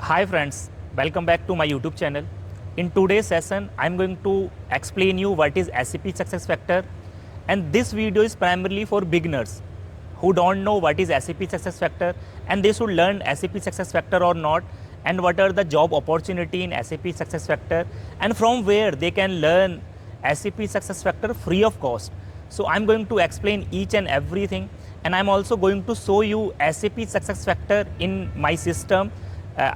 Hi friends, welcome back to my YouTube channel. In today's session, I'm going to explain you what is SAP Success Factor, and this video is primarily for beginners who don't know what is SAP Success Factor and they should learn SAP Success Factor or not, and what are the job opportunity in SAP Success Factor and from where they can learn SAP Success Factor free of cost. So I'm going to explain each and everything, and I'm also going to show you SAP Success Factor in my system.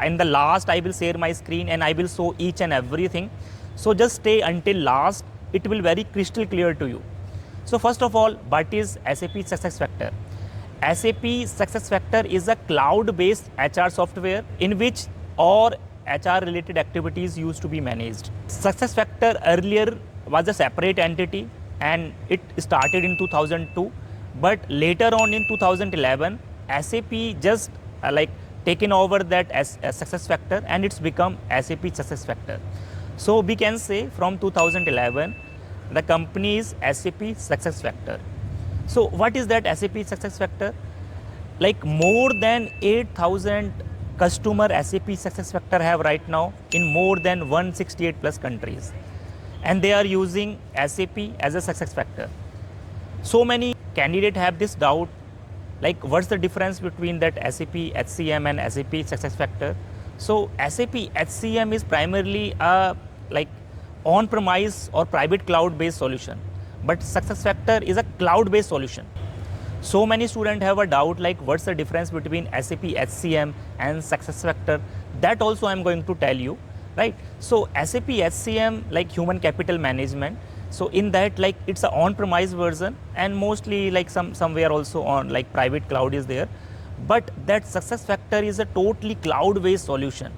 In the last, I will share my screen and I will show each and everything. So just stay until last. It will very crystal clear to you. So first of all, what is SAP Success Factor? SAP Success Factor is a cloud-based HR software in which all HR related activities used to be managed. Success Factor earlier was a separate entity and it started in 2002, but later on in 2011 SAP just taken over that as a Success Factor and it's become SAP Success Factor. So we can say from 2011 the company is SAP Success Factor. So what is that SAP Success Factor? Like more than 8,000 customer SAP Success Factor have right now in more than 168 plus countries, and they are using SAP as a Success Factor. So many candidates have this doubt, like what's the difference between that SAP HCM and SAP Success Factor? So SAP HCM is primarily a on-premise or private cloud-based solution, but Success Factor is a cloud-based solution. So many students have a doubt like what's the difference between SAP HCM and Success Factor. That also I'm going to tell you, right? So SAP HCM, like human capital management, so in that, like it's an on-premise version and mostly like somewhere also on like private cloud is there, but that Success Factor is a totally cloud-based solution.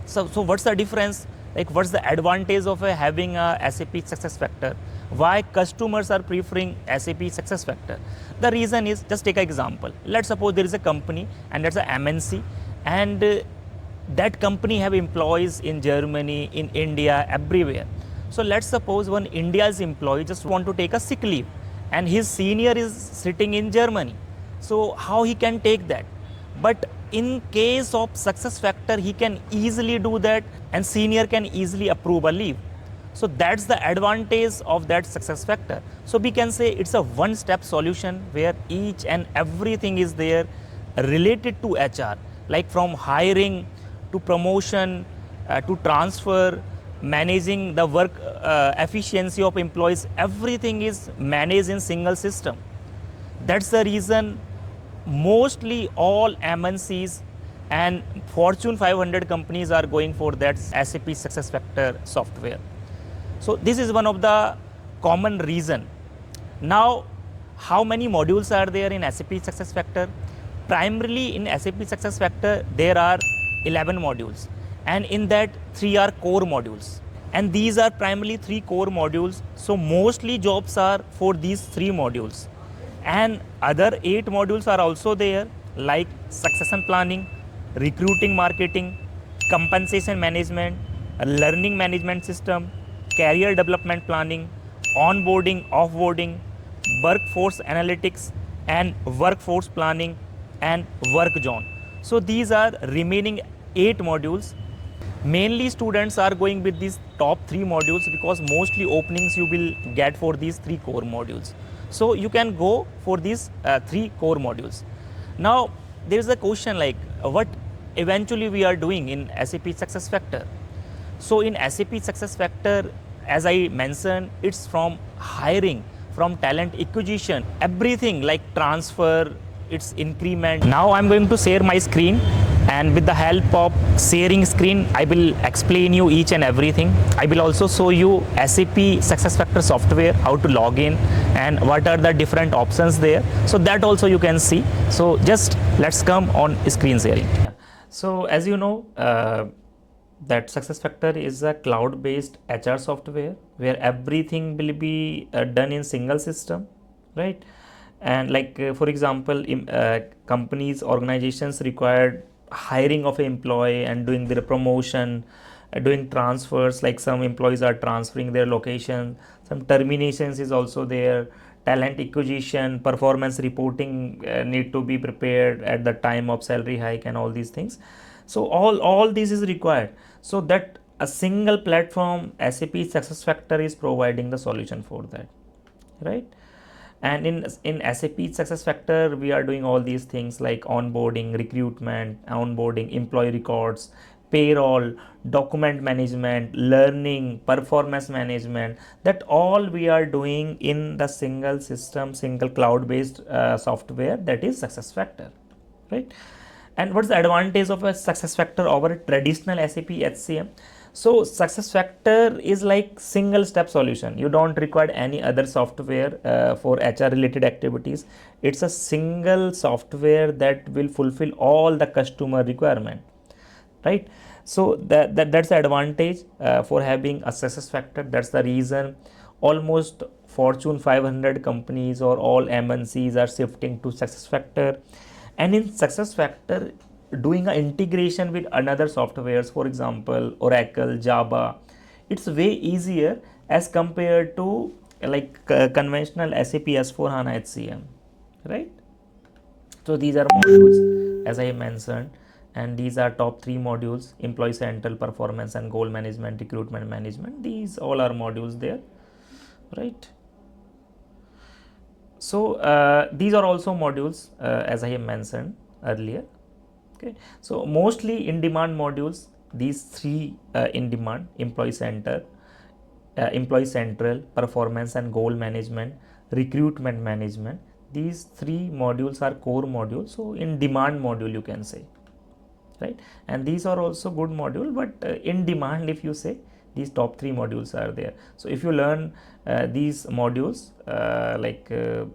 So what's the difference? Like what's the advantage of having a SAP Success Factor? Why customers are preferring SAP Success Factor? The reason is, just take an example. Let's suppose there is a company and that's a MNC, and that company have employees in Germany, in India, everywhere. So let's suppose one India's employee just want to take a sick leave and his senior is sitting in Germany. So how he can take that? But in case of Success Factor, he can easily do that and senior can easily approve a leave. So that's the advantage of that Success Factor. So we can say it's a one-step solution where each and everything is there related to HR, like from hiring to promotion to transfer, managing the work efficiency of employees. Everything is managed in single system. That's the reason mostly all MNCs and Fortune 500 companies are going for that SAP Success Factor software. So this is one of the common reason. Now, how many modules are there in SAP Success Factor? Primarily in SAP Success Factor, there are 11 modules, and in that 3 are core modules. And these are primarily 3 core modules. So mostly jobs are for these 3 modules. And other 8 modules are also there, like succession planning, recruiting marketing, compensation management, learning management system, career development planning, onboarding, offboarding, workforce analytics, and workforce planning, and work zone. So these are remaining 8 modules. Mainly students are going with these top 3 modules because mostly openings you will get for these 3 core modules. So you can go for these 3 core modules. Now there is a question like what eventually we are doing in SAP Success Factor. So in SAP Success Factor, as I mentioned, it's from hiring, from talent acquisition, everything like transfer, its increment. Now I'm going to share my screen, and with the help of sharing screen, I will explain you each and everything. I will also show you SAP Success Factor software, how to log in and what are the different options there. So that also you can see. So just let's come on screen sharing. So as you know, that Success Factor is a cloud-based HR software where everything will be done in single system, right? And like for example, companies, organizations required hiring of an employee and doing their promotion, doing transfers, like some employees are transferring their location, some terminations is also there, talent acquisition, performance reporting need to be prepared at the time of salary hike and all these things. So all this is required, so that a single platform SAP SuccessFactors is providing the solution for that, right? And in SAP SuccessFactors we are doing all these things like onboarding, recruitment, onboarding, employee records, payroll, document management, learning, performance management. That all we are doing in the single system, single cloud based software, that is SuccessFactors, right? And what's the advantage of a SuccessFactors over a traditional SAP HCM? So SuccessFactors is like single step solution. You don't require any other software for HR related activities. It's a single software that will fulfill all the customer requirement, right? So that's the advantage for having a SuccessFactors. That's the reason almost Fortune 500 companies or all MNCs are shifting to SuccessFactors. And in SuccessFactors, doing an integration with another softwares, for example Oracle, Java, it's way easier as compared to like conventional SAP S4 HANA HCM, right? So these are modules as I mentioned, and these are top 3 modules: employee central, performance and goal management, recruitment management. These all are modules there, right? So these are also modules as I have mentioned earlier. Okay, so mostly in demand modules, these 3 in demand: employee center, employee central, performance and goal management, recruitment management. These 3 modules are core modules, so in demand module you can say, right? And these are also good module, but in demand, if you say, these top 3 modules are there. So if you learn these modules like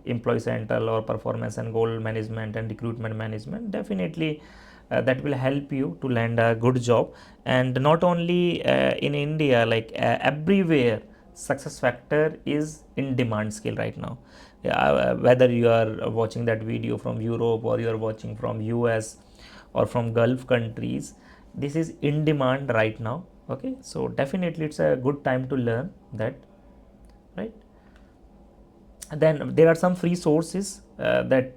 employee central or performance and goal management and recruitment management, definitely that will help you to land a good job. And not only in India, like everywhere SuccessFactors is in demand skill right now. Whether you are watching that video from Europe or you are watching from US or from Gulf countries, this is in demand right now. Okay, so definitely it's a good time to learn that, right? Then there are some free sources that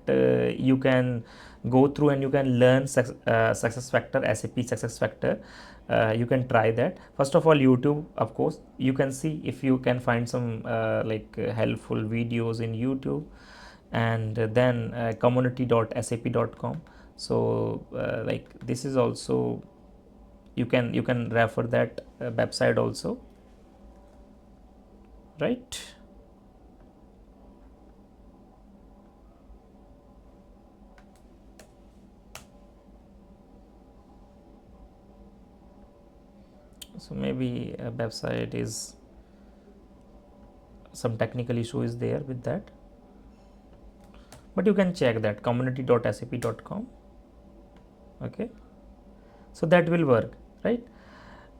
you can go through and you can learn SuccessFactors, SAP SuccessFactors. You can try that. First of all, YouTube, of course, you can see if you can find some helpful videos in YouTube. And then community.sap.com. So like this is also, you can refer that website also, right? So maybe a website is some technical issue is there with that, but you can check that community.sap.com. Okay, so that will work, right?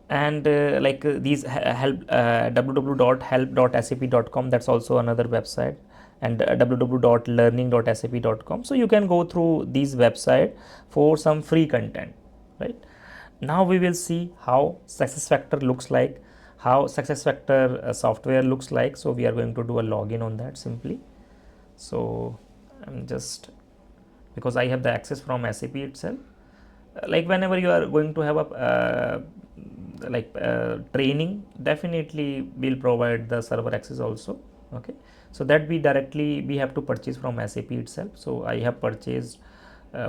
And these help www.help.sap.com, that's also another website. And www.learning.sap.com. So you can go through these website for some free content, right? Now we will see how SuccessFactors looks like, how SuccessFactors software looks like. So we are going to do a login on that simply. So I'm just, because I have the access from SAP itself, like whenever you are going to have a training, definitely we'll provide the server access also. Okay, so that we have to purchase from SAP itself. So I have purchased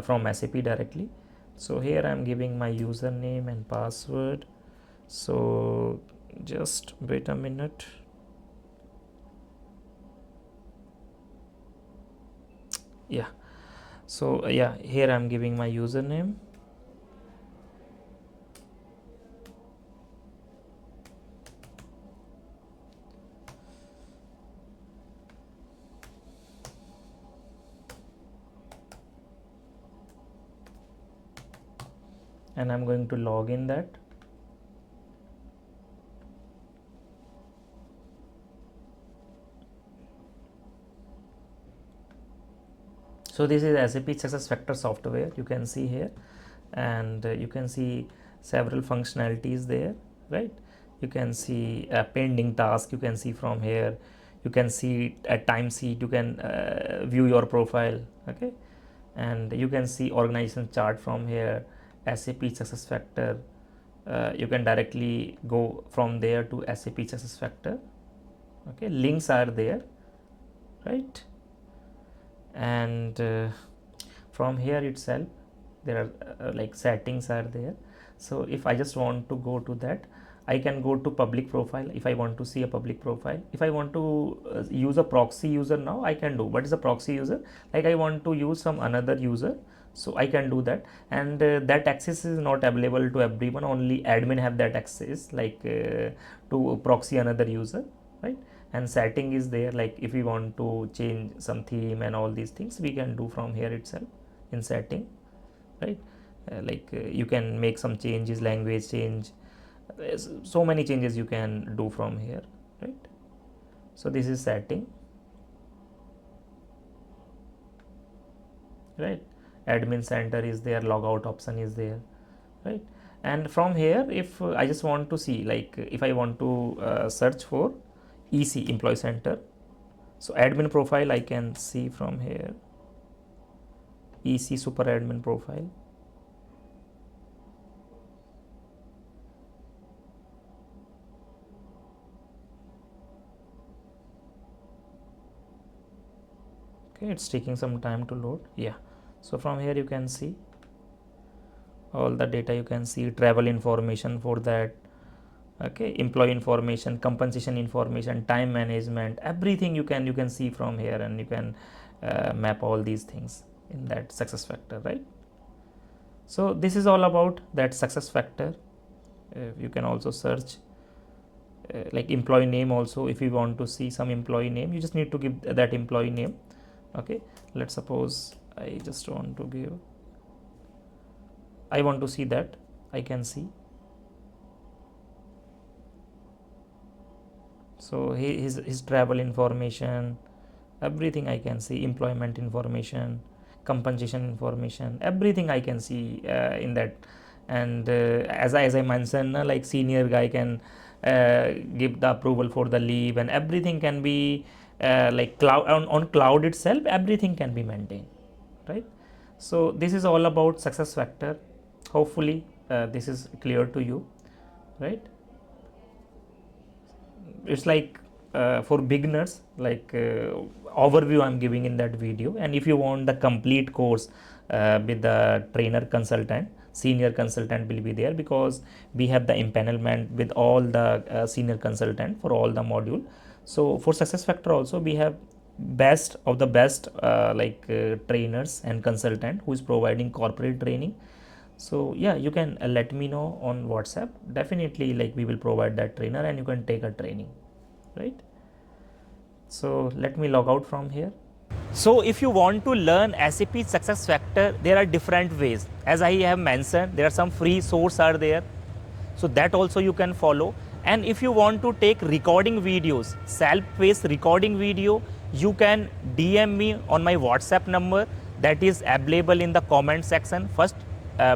from SAP directly. So here I am giving my username and password. So just wait a minute. Yeah, so yeah, here I am giving my username. And I'm going to log in that. So this is SAP SuccessFactors software, you can see here, and you can see several functionalities there, right? You can see a pending task, you can see from here, you can see a time sheet, you can view your profile, okay? And you can see organization chart from here, SAP SuccessFactor, you can directly go from there to SAP SuccessFactor. Okay, links are there, right? And from here itself there are like settings are there. So if I just want to go to that, I can go to public profile if I want to see a public profile. If I want to use a proxy user now, I can do. What is a proxy user? Like I want to use some another user, so I can do that, and that access is not available to everyone. Only admin have that access, like to proxy another user, right? And setting is there, like if we want to change some theme and all these things, we can do from here itself in setting, right? You can make some changes, language change, so many changes you can do from here, right? So this is setting, right? Admin center is there, logout option is there, right? And from here, if I just want to see, like if I want to search for EC, employee center, so admin profile I can see from here, EC super admin profile. Okay, it's taking some time to load. Yeah, so from here you can see all the data. You can see travel information for that, okay, employee information, compensation information, time management, everything you can see from here, and you can map all these things in that SuccessFactor, right? So this is all about that SuccessFactor. You can also search like employee name also. If you want to see some employee name, you just need to give that employee name. Okay, let's suppose I just want to give, I want to see that, I can see. So his travel information, everything I can see, employment information, compensation information, everything I can see in that. And as I mentioned, like senior guy can give the approval for the leave, and everything can be like cloud on cloud itself, everything can be maintained, right? So this is all about SuccessFactor. Hopefully this is clear to you, right? It's like for beginners, like overview I'm giving in that video. And if you want the complete course with the trainer consultant, senior consultant will be there, because we have the empanelment with all the senior consultant for all the module. So for SuccessFactor also we have best of the best trainers and consultant who is providing corporate training. So yeah, you can let me know on WhatsApp. Definitely, like we will provide that trainer and you can take a training, right? So let me log out from here. So if you want to learn SAP SuccessFactor, there are different ways. As I have mentioned, there are some free source are there. So that also you can follow. And if you want to take recording videos, self-paced recording video, you can DM me on my WhatsApp number that is available in the comment section, first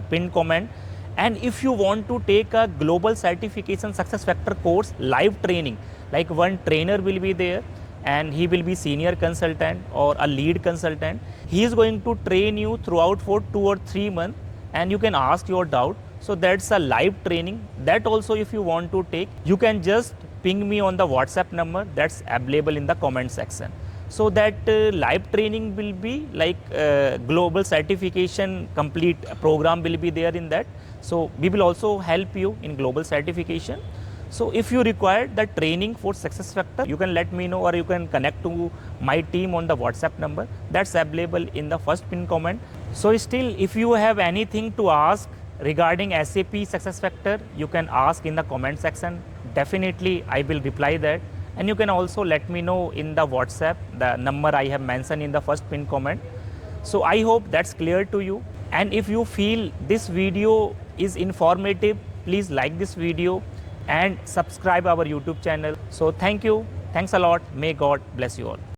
pinned comment. And if you want to take a global certification SuccessFactor course live training, like one trainer will be there and he will be senior consultant or a lead consultant. He is going to train you throughout for 2 or 3 months, and you can ask your doubt. So that's a live training. That also if you want to take, you can just ping me on the WhatsApp number that's available in the comment section. So that live training will be like global certification complete program will be there in that. So we will also help you in global certification. So if you require the training for SuccessFactor, you can let me know, or you can connect to my team on the WhatsApp number that's available in the first pin comment. So still, if you have anything to ask regarding SAP SuccessFactor, you can ask in the comment section. Definitely I will reply that. And you can also let me know in the WhatsApp, the number I have mentioned in the first pin comment. So I hope that's clear to you. And if you feel this video is informative, please like this video and subscribe our YouTube channel. So thank you. Thanks a lot. May God bless you all.